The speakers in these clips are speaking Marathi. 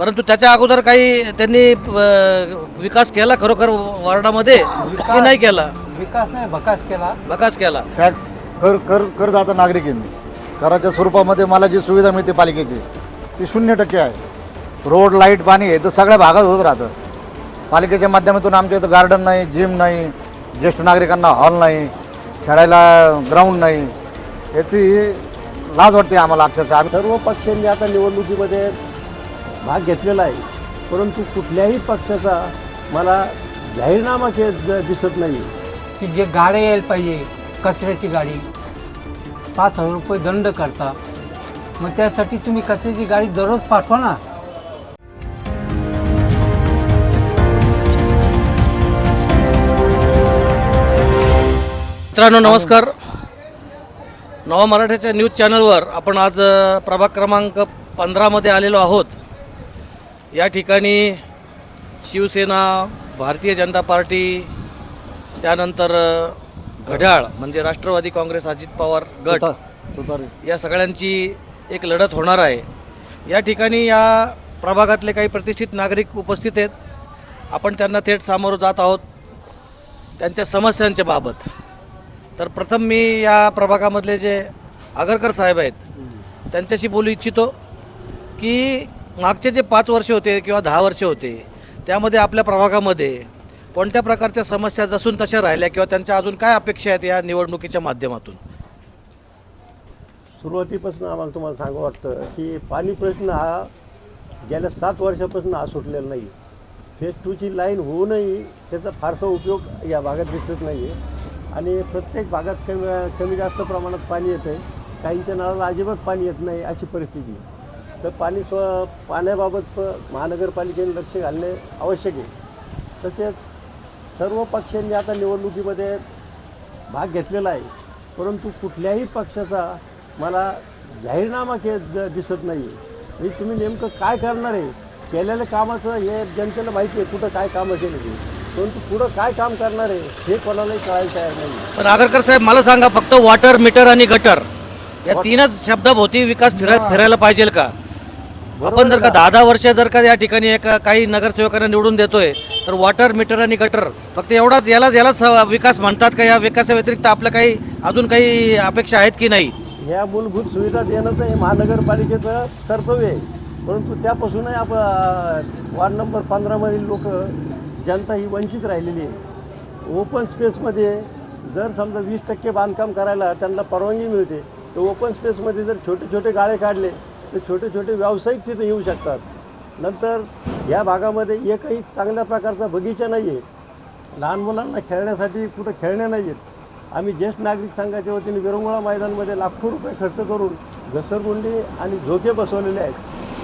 परंतु त्याच्या अगोदर काही त्यांनी विकास केला खरोखर वार्डामध्ये की नाही केला? विकास नाही, बकास केला. टॅक्स कर जाता नागरिकांनी कराच्या स्वरूपामध्ये मला जी सुविधा मिळते पालिकेची ती 0% आहे. रोड, लाईट, पाणी हे तर सगळ्या भागात होत राहतं. पालिकेच्या माध्यमातून आमच्या इथं गार्डन नाही, जिम नाही, ज्येष्ठ नागरिकांना हॉल नाही, खेळायला ग्राउंड नाही, याची लाज वाटते आम्हाला अक्षरशः. आम्ही सर्व पक्षांनी आता निवडणुकीमध्ये भाग घेतलेला आहे, परंतु कुठल्याही पक्षाचा मला जाहीरनामा दिसत नाही की जे गाड्या यायला पाहिजे, कचऱ्याची गाडी 5,000 रुपये दंड करता. मग त्यासाठी तुम्ही कचऱ्याची गाडी दररोज पाठवा ना. मित्रांनो नमस्कार. नवा मराठीच्या न्यूज चॅनलवर आपण आज प्रभाग क्रमांक 15मध्ये आलेलो आहोत. या ठिकाणी शिवसेना, भारतीय जनता पार्टी, त्यानंतर घड्याळ म्हणजे राष्ट्रवादी काँग्रेस, अजित पवार गट या सगळ्यांची एक लढत होणार आहे. या ठिकाणी या प्रभागातले काही प्रतिष्ठित नागरिक उपस्थित आहेत. आपण त्यांना थेट सामोरं जात आहोत त्यांच्या समस्यांच्या बाबत. तर प्रथम मी या प्रभागामधले जे आगरकर साहेब आहेत त्यांच्याशी बोलू इच्छितो की मागचे जे 5 वर्ष होते किंवा 10 वर्ष होते त्यामध्ये आपल्या प्रभागामध्ये कोणत्या प्रकारच्या समस्या जसून तशा राहिल्या किंवा त्यांच्या अजून काय अपेक्षा आहेत या निवडणुकीच्या माध्यमातून? सुरुवातीपासून आम्हाला तुम्हाला सांगू वाटतं की पाणी प्रश्न हा गेल्या 7 वर्षापासून हा सुटलेला नाही. फेज 2ची लाईन होऊनही त्याचा फारसा उपयोग या भागात दिसत नाही आहे आणि प्रत्येक भागात कमी जास्त प्रमाणात पाणी येतं आहे. काहींच्या नळाला अजिबात पाणी येत नाही अशी परिस्थिती. तर पाण्याबाबत महानगरपालिकेने लक्ष घालणे आवश्यक आहे. तसेच सर्व पक्षांनी आता निवडणुकीमध्ये भाग घेतलेला आहे, परंतु कुठल्याही पक्षाचा मला जाहीरनामा दिसत नाही आहे. म्हणजे तुम्ही नेमकं काय करणार आहे? केलेल्या कामाचं हे जनतेला माहिती आहे, कुठं काय कामं केली ते, परंतु पुढं काय काम करणार आहे हे कोणालाही कळायला तयार नाही. पण आगरकर साहेब मला सांगा, फक्त वॉटर, मीटर आणि गटर या 3च शब्दाभोवती विकास फिरायला पाहिजे का? आपण जर का 10 वर्ष जर का या ठिकाणी काही नगरसेवकांना निवडून देतोय तर वॉटर, मीटर आणि गटर फक्त यालाच विकास म्हणतात का? या विकासाव्यतिरिक्त आपलं काही अजून काही अपेक्षा आहेत की नाही? ह्या मूलभूत सुविधा देणं हे महानगरपालिकेचं कर्तव्य आहे, परंतु त्यापासूनही वार्ड नंबर 15मधील लोक, जनता ही वंचित राहिलेली आहे. ओपन स्पेसमध्ये जर समजा 20% बांधकाम करायला त्यांना परवानगी मिळते, तर ओपन स्पेसमध्ये जर छोटे छोटे गाळे काढले तर छोटे छोटे व्यावसायिक तिथे येऊ शकतात. नंतर या भागामध्ये एकही चांगल्या प्रकारचा बगीचा नाही आहे. लहान मुलांना खेळण्यासाठी कुठं खेळणे नाही आहेत. आम्ही ज्येष्ठ नागरिक संघाच्या वतीने विरंगुळा मैदानमध्ये लाखो रुपये खर्च करून घसरगुंडी आणि झोके बसवलेले आहेत.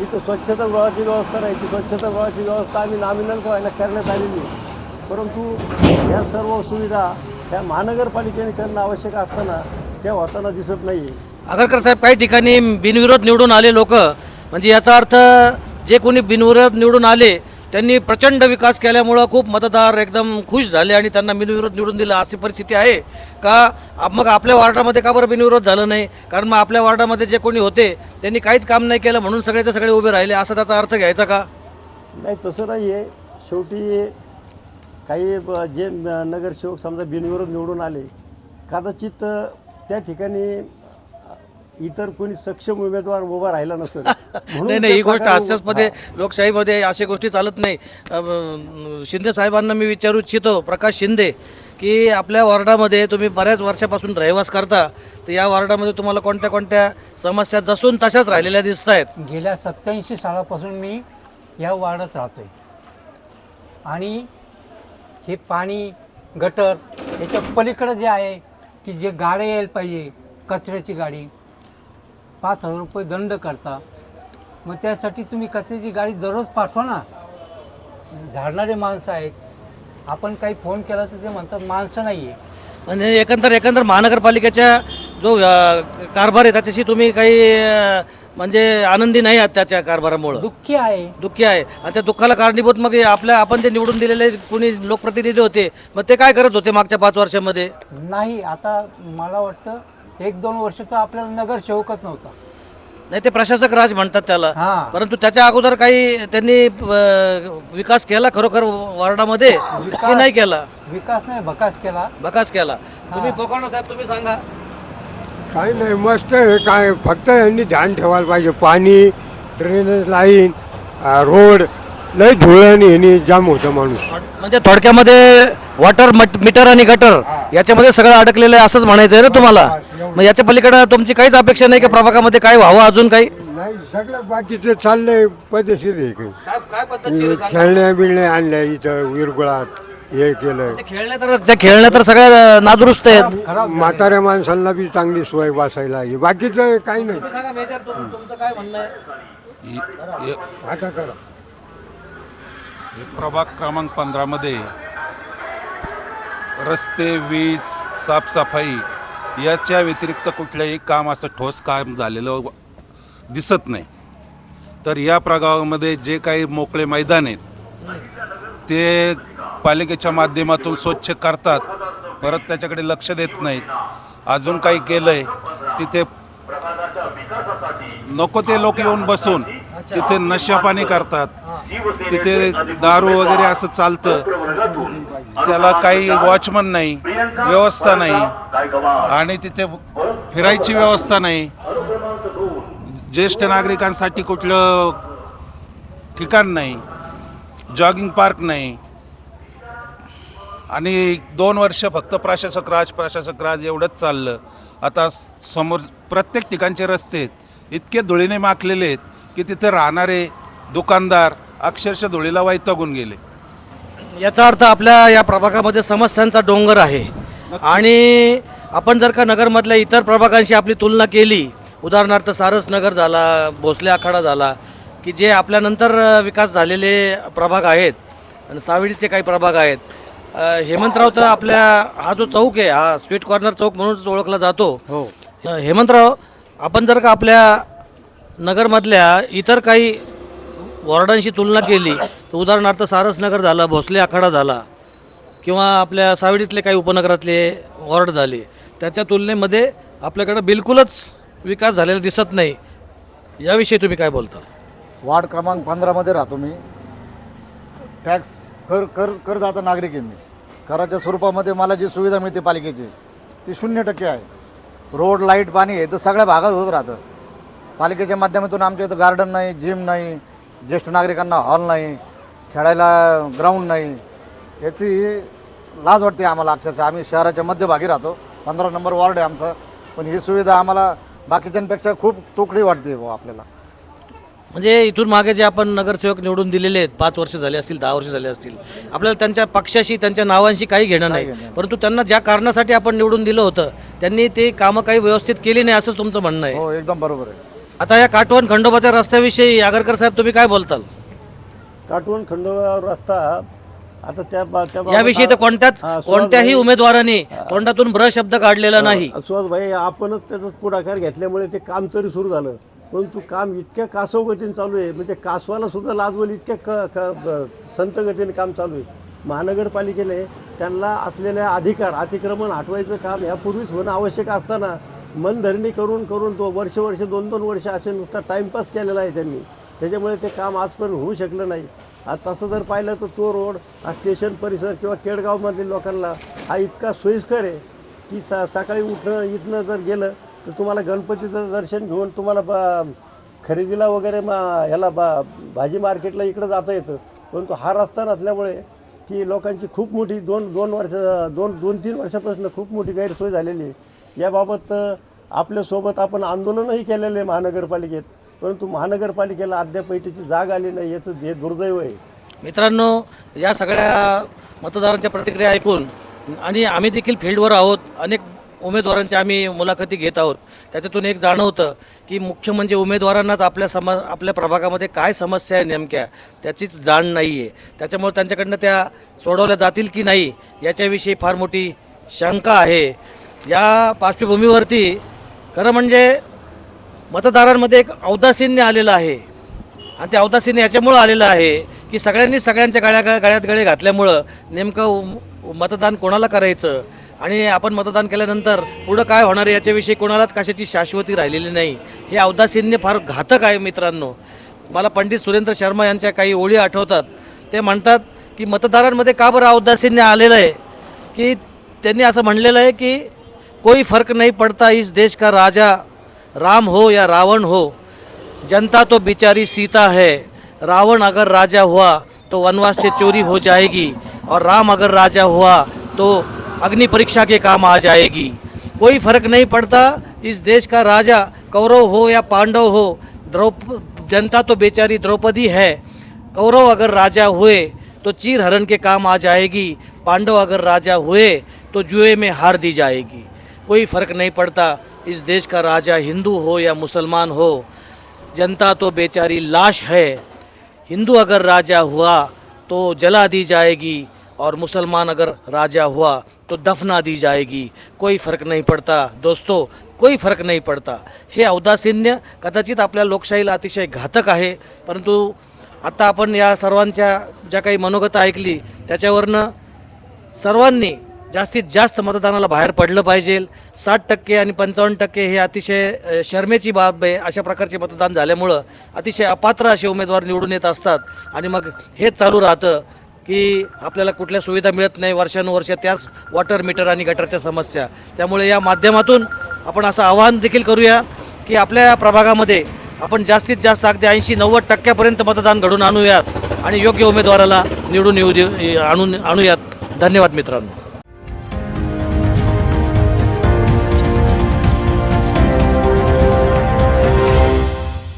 इथं स्वच्छतागृहाची व्यवस्था नाही. ती स्वच्छतागृहाची व्यवस्था आम्ही नॉमिनल करण्यात आलेली आहे, परंतु या सर्व सुविधा ह्या महानगरपालिकेने करणं आवश्यक असताना त्या होताना दिसत नाही. आगरकर साहेब, काही ठिकाणी बिनविरोध निवडून आले लोक, म्हणजे याचा अर्थ जे कोणी बिनविरोध निवडून आले त्यांनी प्रचंड विकास केल्यामुळं खूप मतदार एकदम खुश झाले आणि त्यांना बिनविरोध निवडून दिलं, अशी परिस्थिती आहे का? मग आपल्या वार्डामध्ये का बरं बिनविरोध झालं नाही? कारण मग आपल्या वार्डामध्ये जे कोणी होते त्यांनी काहीच काम नाही केलं म्हणून सगळेचे सगळे उभे राहिले, असा त्याचा अर्थ घ्यायचा का? नाही, तसं नाही आहे. शेवटी काही जे नगरसेवक समजा बिनविरोध निवडून आले, कदाचित त्या ठिकाणी इतर कोणी सक्षम उमेदवार उभा राहिला नसेल. नाही, ही गोष्ट हास्यास्पद, लोकशाहीमध्ये अशा गोष्टी चालत नाही. शिंदे साहेबांना मी विचारू इच्छितो, प्रकाश शिंदे, की आपल्या वॉर्डामध्ये तुम्ही बऱ्याच वर्षापासून रहिवास करता, तर या वॉर्डामध्ये तुम्हाला कोणत्या कोणत्या समस्या जसून तशाच राहिलेल्या दिसत आहेत? गेल्या 87 सालापासून मी या वार्डात राहतो आहे आणि हे पाणी, गटर याच्या पलीकडं जे आहे की जे गाड्या यायला पाहिजे, कचऱ्याची गाडी 5,000 रुपये दंड करता. मग त्यासाठी तुम्ही कचऱ्याची गाडी दररोज पाठवा ना. झाडणारे माणसं आहेत, आपण काही फोन केला तर ते म्हणतात माणसं नाही आहे. म्हणजे एकंदर महानगरपालिकेच्या जो कारभार आहे त्याच्याशी तुम्ही काही म्हणजे आनंदी नाही आहात त्याच्या कारभारामुळे? दुःखी आहे. आणि त्या दुःखाला कारणीभूत मग आपण जे निवडून दिलेले कोणी लोकप्रतिनिधी होते, मग ते काय करत होते मागच्या 5 वर्षामध्ये? नाही, आता मला वाटतं 1-2 वर्षाचा आपल्याला नगरसेवकच नव्हता. नाही ते प्रशासक राज म्हणतात त्याला, हा. परंतु त्याच्या अगोदर काही त्यांनी विकास केला खरोखर वार्डामध्ये की नाही केला? विकास नाही भकास केला. बकास केला. तुम्ही पोकाणा साहेब तुम्ही सांगा. काही नाही, मस्त आहे. काय फक्त यांनी ध्यान ठेवायला पाहिजे. पाणी, ड्रेनेज लाईन, रोड, लय धुळण यांनी जाम होतं माणूस. म्हणजे थोडक्यामध्ये वॉटर मीटर आणि गटर याच्यामध्ये सगळं अडकलेलं आहे असंच म्हणायचं आहे ना तुम्हाला? मग याच्या पलीकडे तुमची काहीच अपेक्षा नाही की प्रभागामध्ये काय व्हावं अजून काही? नाही, सगळं बाकीचं चाललंय पद्धतशीर आहे. काही काय पद्धतशीर खेळण्या बिळण्या आणल्या इथं विरगुळात हे केलं. खेळण्या तर सगळ्या नादुरुस्त आहेत. म्हाताऱ्या माणसांना बी चांगली सोय बसायला आहे. बाकीचं काही नाही. तुमचं काय म्हणणं आहे? आता करा. प्रभाग क्रमांक 15 मध्ये रस्ते, वीज, साफसफाई याच्या व्यतिरिक्त कुठल्याही काम असं ठोस काम झालेलं दिसत नाही. तर या प्रभागामध्ये जे काही मोकळे मैदान आहेत ते पालिकेच्या माध्यमातून स्वच्छ करतात, परत त्याच्याकडे लक्ष देत नाहीत. अजून काही केलंय तिथे नको ते लोक येऊन बसून तिथे नशापाणी करतात, तिथे दारू वगैरे असं चालतं. त्याला काही वॉचमन नाही, व्यवस्था नाही आणि तिथे फिरायची व्यवस्था नाही. ज्येष्ठ नागरिकांसाठी कुठलं ठिकाण नाही, जॉगिंग पार्क नाही. आणि 2 वर्ष फक्त प्रशासक राज एवढंच चाललं. आता समोर प्रत्येक ठिकाणचे रस्ते इतके धुळीने माखलेले आहेत की तिथे राहणारे दुकानदार अक्षरशः धुळीला वैतागून गेले. याचा अर्थ आपल्या या प्रभागामध्ये समस्यांचा डोंगर आहे. आणि आपण जर का नगरमधल्या इतर प्रभागांशी आपली तुलना केली, उदाहरणार्थ सारस नगर झाला, भोसले आखाडा झाला, की जे आपल्यानंतर विकास झालेले प्रभाग आहेत आणि सावळीचे काही प्रभाग आहेत. हेमंतराव तर आपल्या हा जो चौक आहे हा स्वीट कॉर्नर चौक म्हणूनच ओळखला जातो. हेमंतराव, आपण जर का आपल्या नगरमधल्या इतर काही वॉर्डांशी तुलना केली तर उदाहरणार्थ सारसनगर झाला, भोसले आखाडा झाला किंवा आपल्या सावळीतले काही उपनगरातले वॉर्ड झाले, त्याच्या तुलनेमध्ये आपल्याकडे बिलकुलच विकास झालेला दिसत नाही. याविषयी तुम्ही काय बोलता? वार्ड क्रमांक 15 मध्ये राहतो मी. टॅक्स करदाता नागरिक आहे मी. कराच्या स्वरूपामध्ये मला जी सुविधा मिळते पालिकेची ती 0% आहे. रोड, लाईट, पाणी हे तर सगळ्या भागात होत राहतं. पालिकेच्या माध्यमातून आमच्या इथं गार्डन नाही, जिम नाही, ज्येष्ठ नागरिकांना हॉल नाही, खेळायला ग्राउंड नाही. याची लाज वाटते आम्हाला अक्षरशः. आम्ही शहराच्या मध्यभागी राहतो, 15 नंबर वॉर्ड आहे आमचा, पण ही सुविधा आम्हाला बाकीच्यांपेक्षा खूप तुकडी वाटते आपल्याला. म्हणजे इथून मागे जे आपण नगरसेवक निवडून दिलेले आहेत, 5 वर्ष झाले असतील, 10 वर्ष झाले असतील, आपल्याला त्यांच्या पक्षाशी, त्यांच्या नावांशी काही घेणं नाही, परंतु त्यांना ज्या कारणासाठी आपण निवडून दिलं होतं त्यांनी ते कामं काही व्यवस्थित केली नाही असंच तुमचं म्हणणं आहे? हो, एकदम बरोबर आहे. आता या काटवण खंडोबाच्या रस्त्याविषयी आगरकर साहेब तुम्ही काय बोलताल? काटवण खंडोबा रस्ता आता याविषयी तर कोणत्याही उमेदवाराने तोंडातून ब्र शब्द काढलेला नाही. सुहासभाई, आपणच त्याचा पुढाकार घेतल्यामुळे ते काम तरी सुरू झालं, परंतु काम इतक्या कासव गतीने चालू आहे, म्हणजे कासवाला सुद्धा लाजवल इतक्या संत गतीने काम चालू आहे. महानगरपालिकेने त्यांना असलेल्या अतिक्रमण हटवायचं काम यापूर्वीच होणं आवश्यक असताना मनधरणी करून तो वर्ष 2-2 वर्ष असे नुसता टाईमपास केलेला आहे त्यांनी. त्याच्यामुळे ते काम आजपर्यंत होऊ शकलं नाही. आता तसं जर पाहिलं तर तो रोड हा स्टेशन परिसर किंवा केडगावमधील लोकांना हा इतका सोयीस्कर आहे की सकाळी इथनं जर गेलं तर तुम्हाला गणपतीचं दर्शन घेऊन तुम्हाला खरेदीला वगैरे ह्याला भाजी मार्केटला इकडं जाता येतं. परंतु हा रस्ता नसल्यामुळे की लोकांची खूप मोठी 2-3 वर्षापासून खूप मोठी गैरसोय झालेली आहे. याबाबत आपल्यासोबत आपण आंदोलनही केलेलं आहे महानगरपालिकेत, परंतु महानगरपालिकेला अद्याप त्याची जाग आली नाही. याचं हे दुर्दैव आहे. मित्रांनो, या सगळ्या मतदारांच्या प्रतिक्रिया ऐकून आणि आम्ही देखील फील्डवर आहोत, अनेक उमेदवारांच्या आम्ही मुलाखती घेत आहोत, त्याच्यातून एक जाणवतं की मुख्य म्हणजे उमेदवारांनाच आपल्या प्रभागामध्ये काय समस्या आहे नेमक्या त्याचीच जाण नाही आहे. त्याच्यामुळे त्यांच्याकडनं त्या सोडवल्या जातील की नाही याच्याविषयी फार मोठी शंका आहे. या पार्श्वभूमीवरती खरं म्हणजे मतदारांमध्ये एक औदासीन्य आलेलं आहे आणि ते औदासीन्य याच्यामुळं आलेलं आहे की सगळ्यांनी सगळ्यांच्या गळ्यात गळे घातल्यामुळं नेमकं मतदान कोणाला करायचं आणि आपण मतदान केल्यानंतर पुढं काय होणार आहे याच्याविषयी कोणालाच कशाची शाश्वती राहिलेली नाही. हे औदासीन्य फार घातक आहे मित्रांनो. मला पंडित सुरेंद्र शर्मा यांच्या काही ओळी आठवतात. ते म्हणतात की मतदारांमध्ये का बरं औदासीन्य आलेलं आहे, की त्यांनी असं म्हणलेलं आहे की कोई फर्क नहीं पड़ता इस देश का राजा राम हो या रावण हो, जनता तो बेचारी सीता है, रावण अगर राजा हुआ तो वनवास से चोरी हो जाएगी और राम अगर राजा हुआ तो अग्नि परीक्षा के काम आ जाएगी. कोई फर्क नहीं पड़ता इस देश का राजा कौरव हो या पांडव हो, जनता तो बेचारी द्रौपदी है, कौरव अगर राजा हुए तो चीर हरण के काम आ जाएगी, पांडव अगर राजा हुए तो जुए में हार दी जाएगी. कोई फ़र्क नहीं पड़ता इस देश का राजा हिंदू हो या मुसलमान हो, जनता तो बेचारी लाश है, हिंदू अगर राजा हुआ तो जला दी जाएगी और मुसलमान अगर राजा हुआ तो दफना दी जाएगी. कोई फ़र्क नहीं पड़ता दोस्तों, कोई फरक नाही पडता. हे औदासीन्य कदाचित आपल्या लोकशाहीला अतिशय घातक आहे. परंतु आता आपण या सर्वांच्या ज्या काही मनोगत ऐकली त्याच्यावरनं सर्वांनी जास्तीत जास्त मतदानाला बाहेर पडलं पाहिजे. 60% आणि 55% हे अतिशय शर्मेची बाब आहे. अशा प्रकारचे मतदान झाल्यामुळं अतिशय अपात्र असे उमेदवार निवडून येत असतात आणि मग हेच चालू राहतं की आपल्याला कुठल्या सुविधा मिळत नाही, वर्षानुवर्ष त्याच वॉटर मीटर आणि गटरच्या समस्या. त्यामुळे या माध्यमातून आपण असं आवाहन देखील करूया की आपल्या प्रभागामध्ये आपण जास्तीत जास्त अगदी 80-90% मतदान घडून आणूयात आणि योग्य उमेदवाराला निवडून आणूयात. धन्यवाद मित्रांनो.